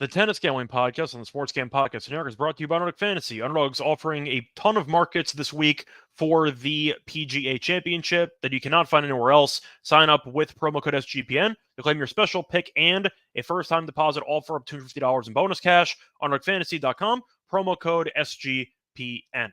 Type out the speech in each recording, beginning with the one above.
The Tennis Gambling Podcast on the Sports Game Podcast Network is brought to you by Underdog Fantasy. Underdog's offering a ton of markets this week for the PGA Championship that you cannot find anywhere else. Sign up with promo code SGPN to claim your special pick and a first-time deposit offer up to $250 in bonus cash. UnderdogFantasy.com, promo code SGPN.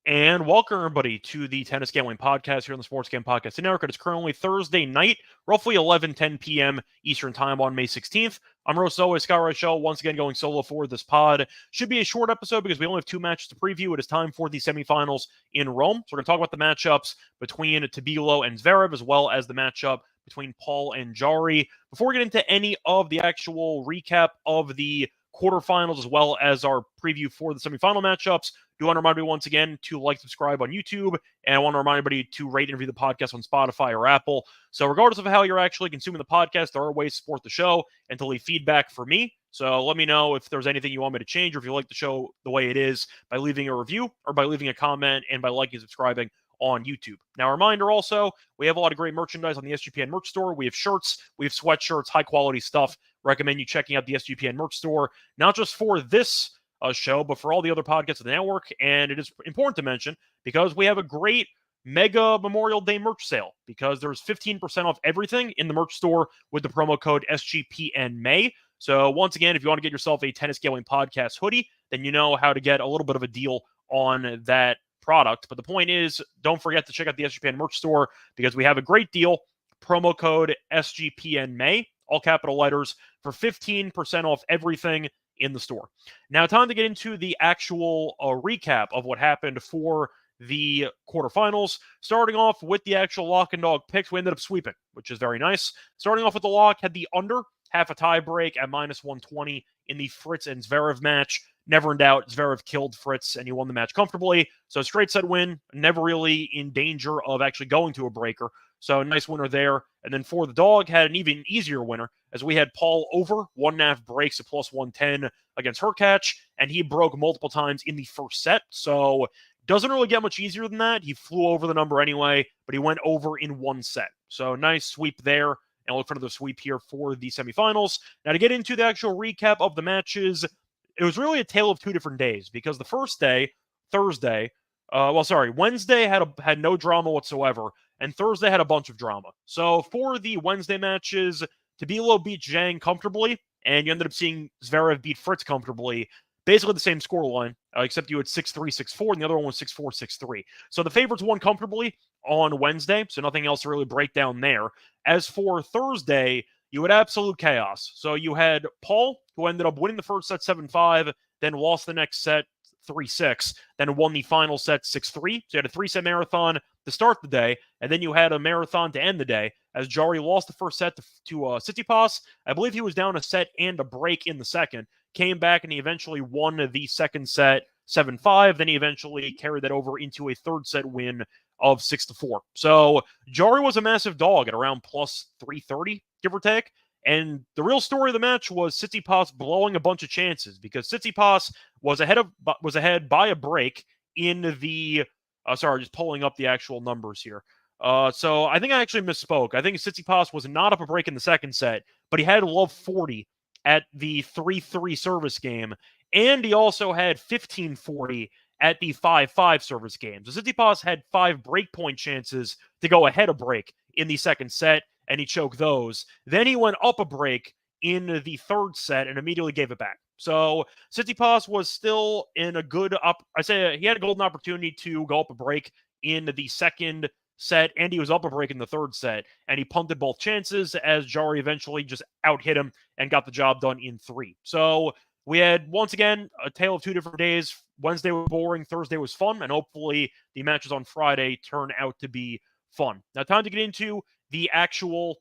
And welcome, everybody, to the Tennis Gambling Podcast here on the Sports Game Podcast Network. It is currently Thursday night, roughly 11:10 p.m. Eastern Time on May 16th. I'm Ross always, Scott Reichel, once again going solo for this pod. Should be a short episode because we only have two matches to preview. It is time for the semifinals in Rome. So we're going to talk about the matchups between Tabilo and Zverev, as well as the matchup between Paul and Jarry. Before we get into any of the actual recap of the quarterfinals, as well as our preview for the semifinal matchups, do want to remind you once again to like, subscribe on YouTube, and I want to remind everybody to rate and review the podcast on Spotify or Apple. So regardless of how you're actually consuming the podcast, there are ways to support the show and to leave feedback for me. So let me know if there's anything you want me to change, or if you like the show the way it is, by leaving a review or by leaving a comment and by liking and subscribing on YouTube. Now, a reminder also, we have a lot of great merchandise on the SGPN merch store. We have shirts, we have sweatshirts, high quality stuff. Recommend you checking out the SGPN merch store, not just for this show, but for all the other podcasts of the network. And it is important to mention because we have a great mega Memorial Day merch sale, because there's 15% off everything in the merch store with the promo code SGPN May. So once again, if you want to get yourself a Tennis Gambling Podcast hoodie, then you know how to get a little bit of a deal on that product. But the point is, don't forget to check out the SGPN merch store because we have a great deal. Promo code SGPN May, all capital letters, for 15% off everything in the store. Now, time to get into the actual recap of what happened for the quarterfinals. Starting off with the actual lock and dog picks, we ended up sweeping, which is very nice. Starting off with the lock, had the under, half a tie break at -120 in the Fritz and Zverev match. Never in doubt, Zverev killed Fritz and he won the match comfortably. So straight set win, never really in danger of actually going to a breaker. So nice winner there. And then for the dog, had an even easier winner, as we had Paul over 1.5 breaks at +110 against Hurkacz, and he broke multiple times in the first set. So doesn't really get much easier than that. He flew over the number anyway, but he went over in one set. So nice sweep there. And look for the sweep here for the semifinals. Now, to get into the actual recap of the matches, it was really a tale of two different days, because the first day, Wednesday had no drama whatsoever, and Thursday had a bunch of drama. So for the Wednesday matches, Tabilo beat Zhang comfortably, and you ended up seeing Zverev beat Fritz comfortably. Basically the same scoreline, except you had 6-3, 6-4, and the other one was 6-4, 6-3. So the favorites won comfortably on Wednesday, so nothing else to really break down there. As for Thursday, you had absolute chaos. So you had Paul, who ended up winning the first set 7-5, then lost the next set 3-6, then won the final set 6-3. So you had a 3-set marathon to start the day, and then you had a marathon to end the day, as Jarry lost the first set to Tsitsipas. I believe he was down a set and a break in the second, came back, and he eventually won the second set 7-5. Then he eventually carried that over into a third set win of 6-4. So Jarry was a massive dog at around +330, give or take. And the real story of the match was Tsitsipas blowing a bunch of chances, because Tsitsipas was ahead by a break in the just pulling up the actual numbers here. So I think I actually misspoke. I think Tsitsipas was not up a break in the second set, but he had love 40 at the 3-3 service game, and he also had 15-40 at the 5-5 service game. So Tsitsipas had 5 breakpoint chances to go ahead a break in the second set, and he choked those. Then he went up a break in the third set and immediately gave it back. So Tsitsipas was still in a good he had a golden opportunity to go up a break in the second set, and he was up a break in the third set, and he punted both chances, as Jarry eventually just out-hit him and got the job done in 3. So we had, once again, a tale of two different days. Wednesday was boring, Thursday was fun, and hopefully the matches on Friday turn out to be fun. Now, time to get into the actual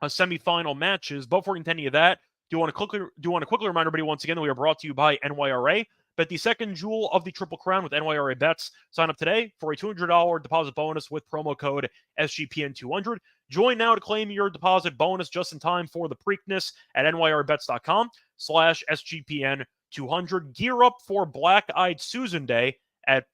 semifinal matches. But before we get into any of that, do want to quickly remind everybody once again that we are brought to you by NYRA. Bet the second jewel of the Triple Crown with NYRA bets. Sign up today for a $200 deposit bonus with promo code SGPN200. Join now to claim your deposit bonus just in time for the Preakness at nyrabets.com/SGPN200. Gear up for Black-Eyed Susan Day at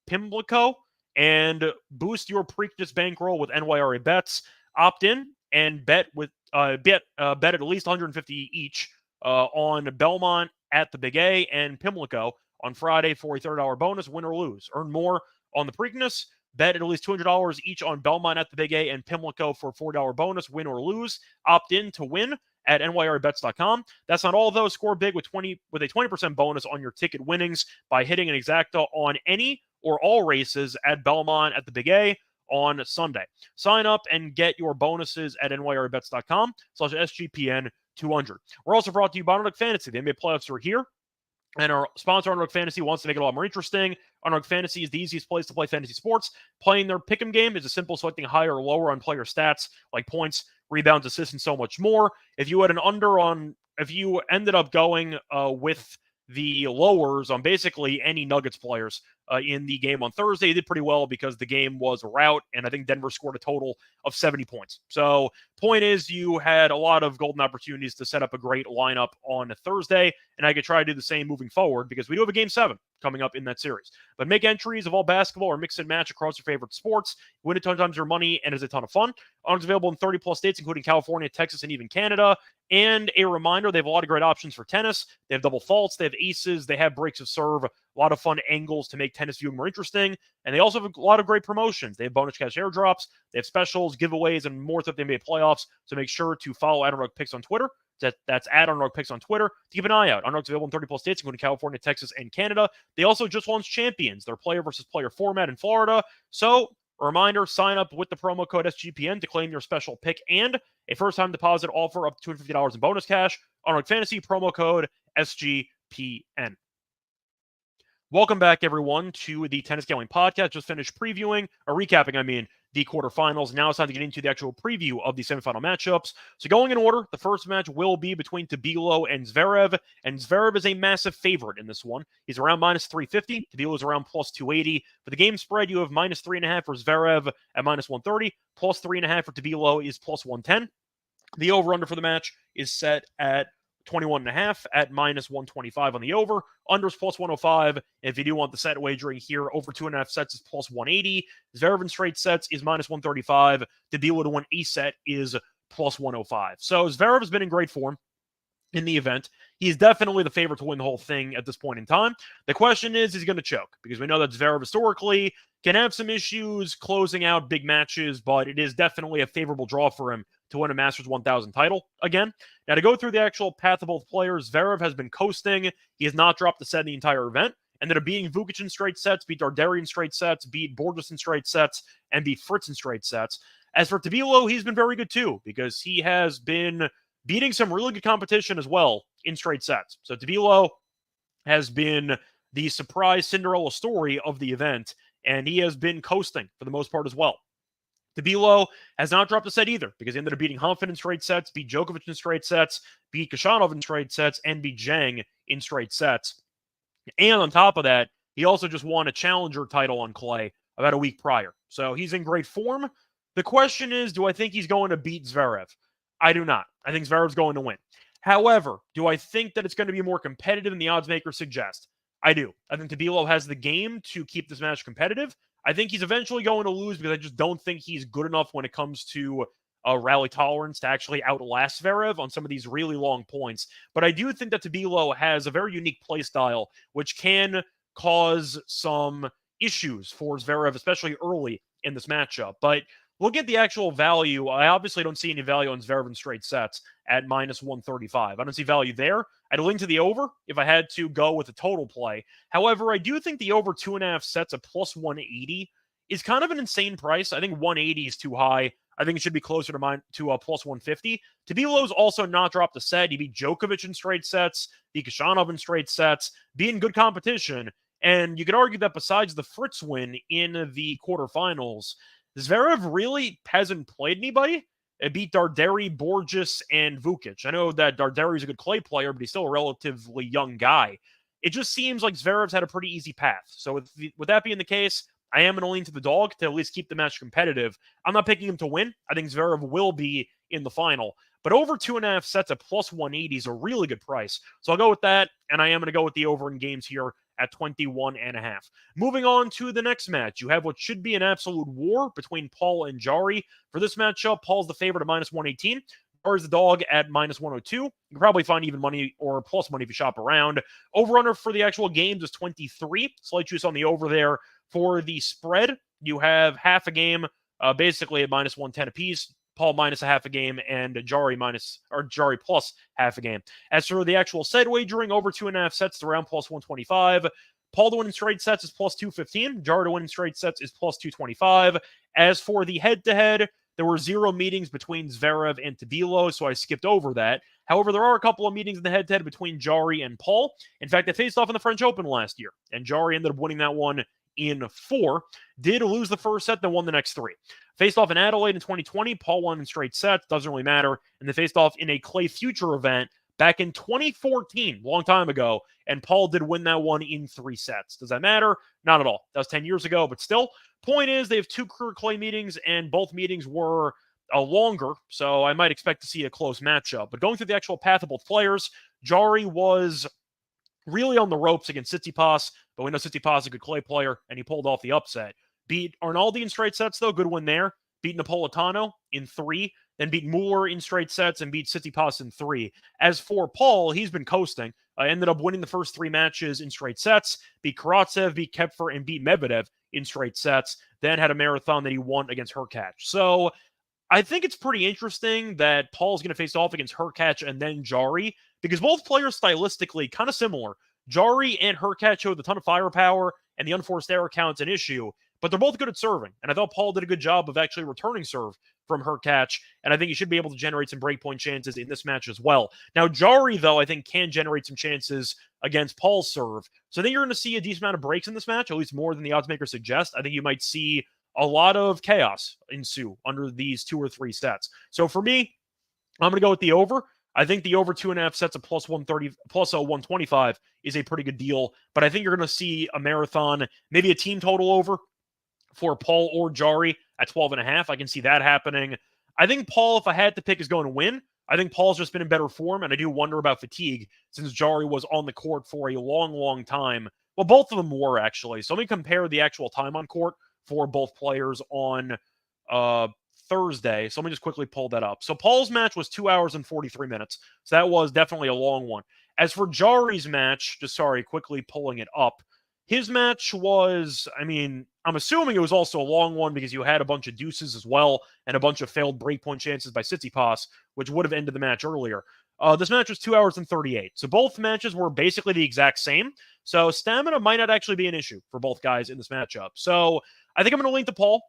Pimlico and boost your Preakness bankroll with NYRA bets. Opt in and bet at least $150 each on Belmont at the Big A and Pimlico on Friday for a $30 bonus, win or lose. Earn more on the Preakness. Bet at least $200 each on Belmont at the Big A and Pimlico for a $4 bonus, win or lose. Opt in to win at nyrabets.com. That's not all, though. Score big with a 20% bonus on your ticket winnings by hitting an exacta on any or all races at Belmont at the Big A on Sunday. Sign up and get your bonuses at nyrabets.com/SGPN200. We're also brought to you by Underdog Fantasy. The NBA playoffs are here, and our sponsor, Underdog Fantasy, wants to make it a lot more interesting. Underdog Fantasy is the easiest place to play fantasy sports. Playing their pick'em game is as simple as selecting higher or lower on player stats like points, rebounds, assists, and so much more. If you ended up going with the lowers on basically any Nuggets players in the game on Thursday, you did pretty well because the game was a rout, and I think Denver scored a total of 70 points. So point is, you had a lot of golden opportunities to set up a great lineup on Thursday, and I could try to do the same moving forward because we do have a Game 7 coming up in that series. But make entries of all basketball or mix and match across your favorite sports. Win a ton of times your money, and it's a ton of fun. Odds available in 30-plus states, including California, Texas, and even Canada. And a reminder, they have a lot of great options for tennis. They have double faults, they have aces, they have breaks of serve, a lot of fun angles to make tennis viewing more interesting. And they also have a lot of great promotions. They have bonus cash airdrops, they have specials, giveaways, and more throughout the NBA playoffs. So make sure to follow Underdog Picks on Twitter. That's at Underdog Picks on Twitter to keep an eye out. Underdog's available in 30-plus states, including California, Texas, and Canada. They also just launched Champions, their player versus player format in Florida. So a reminder, sign up with the promo code SGPN to claim your special pick and a first-time deposit offer up to $250 in bonus cash. Underdog Fantasy, promo code SGPN. Welcome back, everyone, to the Tennis Gambling Podcast. Just finished recapping the quarterfinals. Now it's time to get into the actual preview of the semifinal matchups. So going in order, the first match will be between Tabilo and Zverev, and Zverev is a massive favorite in this one. He's around minus 350. Tabilo is around plus 280. For the game spread, you have minus 3.5 for Zverev at minus 130, plus 3.5 for Tabilo is plus 110. The over-under for the match is set at 21.5 at minus 125 on the over. Unders plus 105. If you do want the set wagering here, over 2.5 sets is plus 180. Zverev in straight sets is minus 135. Tabilo to win a set is plus 105. So Zverev has been in great form in the event. He's definitely the favorite to win the whole thing at this point in time. The question is he going to choke? Because we know that Zverev historically can have some issues closing out big matches, but it is definitely a favorable draw for him to win a Masters 1000 title again. Now, to go through the actual path of both players, Zverev has been coasting. He has not dropped the set in the entire event. Ended up beating Vukic in straight sets, beat Darderi in straight sets, beat Borges in straight sets, and beat Fritz in straight sets. As for Tabilo, he's been very good too, because he has been beating some really good competition as well in straight sets. So Tabilo has been the surprise Cinderella story of the event, and he has been coasting for the most part as well. Tabilo has not dropped a set either, because he ended up beating Hanfin in straight sets, beat Djokovic in straight sets, beat Khachanov in straight sets, and beat Zhang in straight sets. And on top of that, he also just won a challenger title on clay about a week prior. So he's in great form. The question is, do I think he's going to beat Zverev? I do not. I think Zverev's going to win. However, do I think that it's going to be more competitive than the odds makers suggest? I do. I think Tabilo has the game to keep this match competitive. I think he's eventually going to lose because I just don't think he's good enough when it comes to rally tolerance to actually outlast Zverev on some of these really long points. But I do think that Tabilo has a very unique play style, which can cause some issues for Zverev, especially early in this matchup. But look at the actual value. I obviously don't see any value on Zverev in straight sets at minus 135. I don't see value there. I'd lean to the over if I had to go with a total play. However, I do think the over 2.5 sets at plus 180 is kind of an insane price. I think 180 is too high. I think it should be closer to plus 150. Tabilo's also not dropped a set. He beat Djokovic in straight sets, beat Khachanov in straight sets, being good competition. And you could argue that besides the Fritz win in the quarterfinals, Zverev really hasn't played anybody. It beat Darderi, Borges, and Vukic. I know that Darderi's a good clay player, but he's still a relatively young guy. It just seems like Zverev's had a pretty easy path. So with that being the case, I am going to lean to the dog to at least keep the match competitive. I'm not picking him to win. I think Zverev will be in the final. But over 2.5 sets at plus 180 is a really good price. So I'll go with that, and I am going to go with the over in games here at 21.5. Moving on to the next match, you have what should be an absolute war between Paul and Jari. For this matchup, Paul's the favorite at minus 118. Jari's the dog at minus 102. You can probably find even money or plus money if you shop around. Over-under for the actual games is 23. Slight juice on the over there. For the spread, you have half a game, basically at minus 110 apiece. Paul minus a half a game, and Jari plus half a game. As for the actual set wagering, over 2.5 sets to around plus 125. Paul to win in straight sets is plus 215. Jari to win in straight sets is plus 225. As for the head-to-head, there were 0 meetings between Zverev and Tabilo, so I skipped over that. However, there are a couple of meetings in the head-to-head between Jari and Paul. In fact, they faced off in the French Open last year, and Jari ended up winning that one in 4. Did lose the first set, then won the next 3. Faced off in Adelaide in 2020. Paul won in straight sets. Doesn't really matter. And they faced off in a Clay Future event back in 2014, long time ago, and Paul did win that one in 3 sets. Does that matter? Not at all. That was 10 years ago, but still. Point is, they have 2 career Clay meetings, and both meetings were longer, so I might expect to see a close matchup. But going through the actual path of both players, Jari was really on the ropes against Tsitsipas, but we know Tsitsipas is a good Clay player, and he pulled off the upset. Beat Arnaldi in straight sets, though. Good win there. Beat Napolitano in 3, then beat Mueller in straight sets, and beat Tsitsipas in 3. As for Paul, he's been coasting. Ended up winning the first 3 matches in straight sets, beat Karatsev, beat Kepfer, and beat Medvedev in straight sets, then had a marathon that he won against Hurkacz. So I think it's pretty interesting that Paul's going to face off against Hurkacz and then Jari, because both players stylistically kind of similar. Jari and Hurkacz showed a ton of firepower, and the unforced error count's an issue, but they're both good at serving, and I thought Paul did a good job of actually returning serve from Hurkacz, and I think he should be able to generate some breakpoint chances in this match as well. Now, Jari, though, I think can generate some chances against Paul's serve, so I think you're going to see a decent amount of breaks in this match, at least more than the odds makers suggest. I think you might see a lot of chaos ensue under these 2 or 3 sets. So for me, I'm going to go with the over. I think the over 2.5 sets of plus 130, plus 125 is a pretty good deal, but I think you're going to see a marathon, maybe a team total over for Paul or Jari at 12.5. I can see that happening. I think Paul, if I had to pick, is going to win. I think Paul's just been in better form, and I do wonder about fatigue since Jari was on the court for a long, long time. Well, both of them were, actually. So let me compare the actual time on court for both players on Thursday. So let me just quickly pull that up. So Paul's match was 2 hours and 43 minutes. So that was definitely a long one. As for Jari's match, quickly pulling it up. His match was, I'm assuming it was also a long one because you had a bunch of deuces as well and a bunch of failed breakpoint chances by Tsitsipas, which would have ended the match earlier. This match was 2 hours and 38. So both matches were basically the exact same. So stamina might not actually be an issue for both guys in this matchup. So I think I'm going to lean to Paul.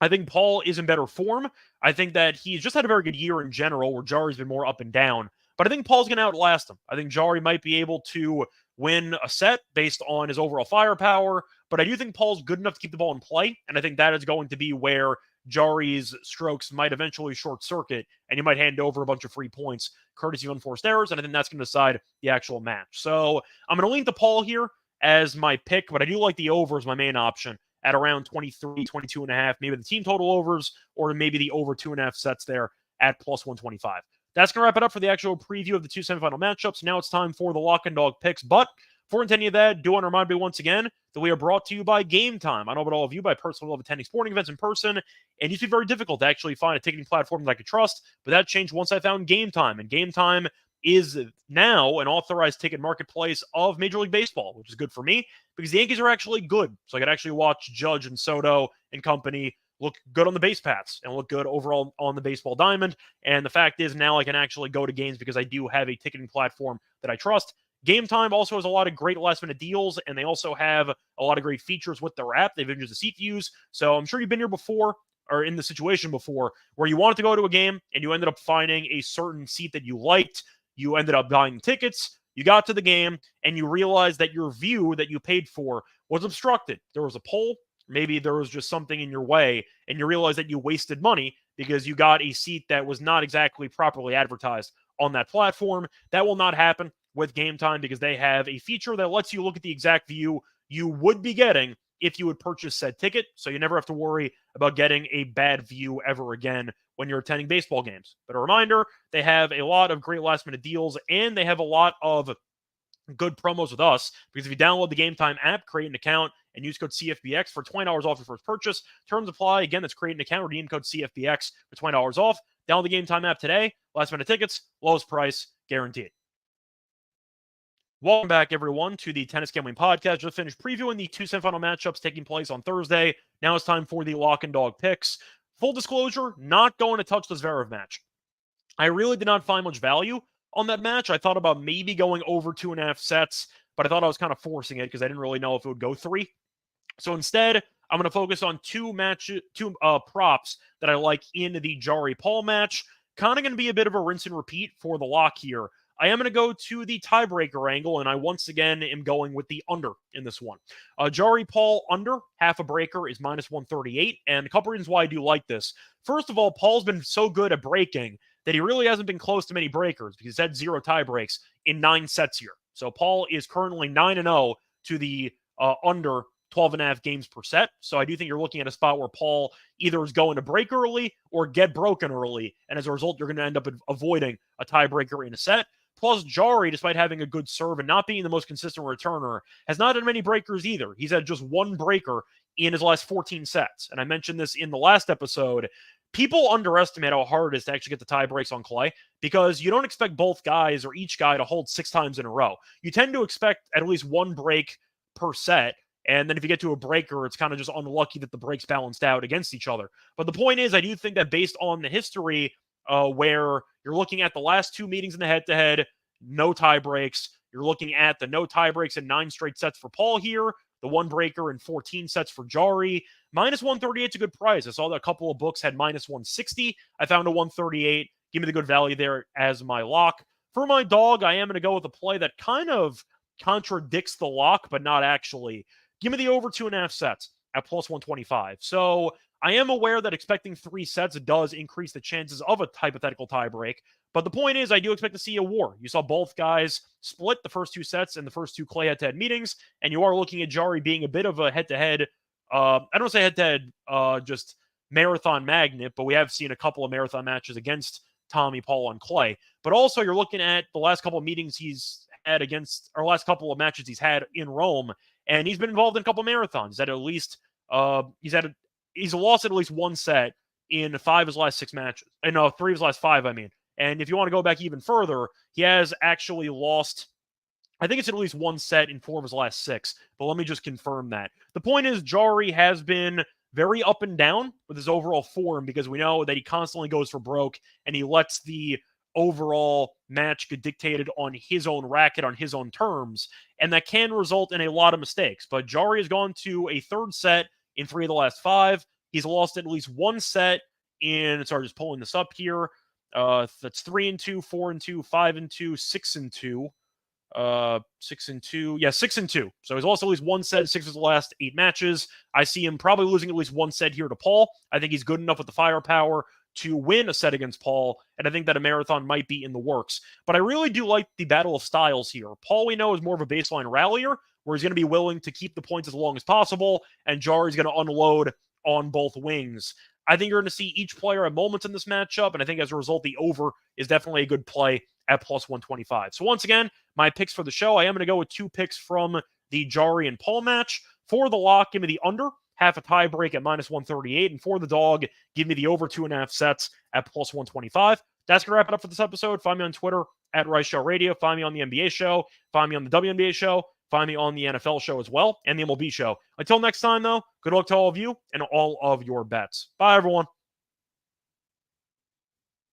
I think Paul is in better form. I think that he's just had a very good year in general, where Jari's been more up and down. But I think Paul's going to outlast him. I think Jari might be able to win a set based on his overall firepower, but I do think Paul's good enough to keep the ball in play, and I think that is going to be where Jari's strokes might eventually short circuit, and you might hand over a bunch of free points courtesy of unforced errors, and I think that's going to decide the actual match. So I'm going to lean to Paul here as my pick, but I do like the over as my main option at around 23, 22.5, maybe the team total overs, or maybe the over 2.5 sets there at plus 125. That's going to wrap it up for the actual preview of the 2 semifinal matchups. Now it's time for the lock and dog picks. But before into any of that, do want to remind me once again that we are brought to you by Game Time. I know about all of you, by personally love attending sporting events in person, and it used to be very difficult to actually find a ticketing platform that I could trust, but that changed once I found Game Time. And Game Time is now an authorized ticket marketplace of Major League Baseball, which is good for me because the Yankees are actually good. So I could actually watch Judge and Soto and company look good on the base paths and look good overall on the baseball diamond. And the fact is now I can actually go to games because I do have a ticketing platform that I trust. Game Time also has a lot of great last-minute deals, and they also have a lot of great features with their app. They've introduced the seat views, so I'm sure you've been here before, or in the situation before, where you wanted to go to a game, and you ended up finding a certain seat that you liked. You ended up buying tickets, you got to the game, and you realized that your view that you paid for was obstructed. There was a pole, maybe there was just something in your way, and you realized that you wasted money because you got a seat that was not exactly properly advertised on that platform. That will not happen with Game Time because they have a feature that lets you look at the exact view you would be getting if you would purchase said ticket, so you never have to worry about getting a bad view ever again when you're attending baseball games. But a reminder, they have a lot of great last-minute deals, and they have a lot of good promos with us, because if you download the Game Time app, create an account, and use code CFBX for $20 off your first purchase, terms apply. Again, that's create an account, redeem code CFBX for $20 off. Download the Game Time app today. Last minute tickets, lowest price, guaranteed. Welcome back, everyone, to the Tennis Gambling Podcast. Just finished previewing the 2 semifinal matchups taking place on Thursday. Now it's time for the lock and dog picks. Full disclosure, not going to touch the Zverev match. I really did not find much value on that match. I thought about maybe going over 2.5 sets, but I thought I was kind of forcing it because I didn't really know if it would go 3. So instead, I'm going to focus on two props that I like in the Jari Paul match. Kind of going to be a bit of a rinse and repeat for the lock here. I am going to go to the tiebreaker angle, and I once again am going with the under in this one. Jari Paul under, half a breaker, is minus 138, and a couple reasons why I do like this. First of all, Paul's been so good at breaking that he really hasn't been close to many breakers because he's had 0 tie breaks in 9 sets here. So Paul is currently 9-0 to the under 12.5 games per set. So I do think you're looking at a spot where Paul either is going to break early or get broken early. And as a result, you're going to end up avoiding a tiebreaker in a set. Plus, Jari, despite having a good serve and not being the most consistent returner, has not had many breakers either. He's had just 1 breaker in his last 14 sets. And I mentioned this in the last episode. People underestimate how hard it is to actually get the tie breaks on clay because you don't expect both guys or each guy to hold 6 times in a row. You tend to expect at least 1 break per set. And then if you get to a breaker, it's kind of just unlucky that the breaks balanced out against each other. But the point is, I do think that based on the history where you're looking at the last 2 meetings in the head-to-head, no tie breaks. You're looking at the no tie breaks in 9 straight sets for Paul here, the 1 breaker in 14 sets for Jari. Minus 138 is a good price. I saw that a couple of books had minus 160. I found a 138. Give me the good value there as my lock. For my dog, I am going to go with a play that kind of contradicts the lock, but not actually. Give me the over 2.5 sets at plus 125. So I am aware that expecting 3 sets does increase the chances of a hypothetical tiebreak. But the point is, I do expect to see a war. You saw both guys split the first 2 sets in the first 2 clay head-to-head meetings, and you are looking at Jari being a bit of a head-to-head, I don't say head-to-head, just marathon magnet, but we have seen a couple of marathon matches against Tommy Paul on clay. But also, you're looking at the last couple of meetings he's had against, or last couple of matches he's had in Rome, and he's been involved in a couple of marathons. At least, he's lost at least 1 set in 5 of his last 6 matches. No, 3 of his last 5, I mean. And if you want to go back even further, he has actually lost, I think it's at least 1 set in 4 of his last 6. But let me just confirm that. The point is, Jari has been very up and down with his overall form because we know that he constantly goes for broke and he lets the overall match get dictated on his own racket, on his own terms. And that can result in a lot of mistakes. But Jari has gone to a 3rd set in 3 of the last 5. He's lost at least 1 set in, sorry, just pulling this up here. That's 3-2, 4-2, 5-2, 6-2. 6-2. Yeah, 6-2. So he's lost at least 1 set in 6 of the last 8 matches. I see him probably losing at least 1 set here to Paul. I think he's good enough with the firepower to win a set against Paul, and I think that a marathon might be in the works. But I really do like the battle of styles here. Paul, we know, is more of a baseline rallier, where he's going to be willing to keep the points as long as possible, and Jari's going to unload on both wings. I think you're going to see each player at moments in this matchup, and I think as a result, the over is definitely a good play at plus 125. So once again, my picks for the show, I am going to go with 2 picks from the Jari and Paul match. For the lock, give me the under, half a tie break at minus 138. And for the dog, give me the over 2.5 sets at plus 125. That's going to wrap it up for this episode. Find me on Twitter at Reichel Radio. Find me on the NBA show. Find me on the WNBA show. Find me on the NFL show as well and the MLB show. Until next time, though, good luck to all of you and all of your bets. Bye, everyone.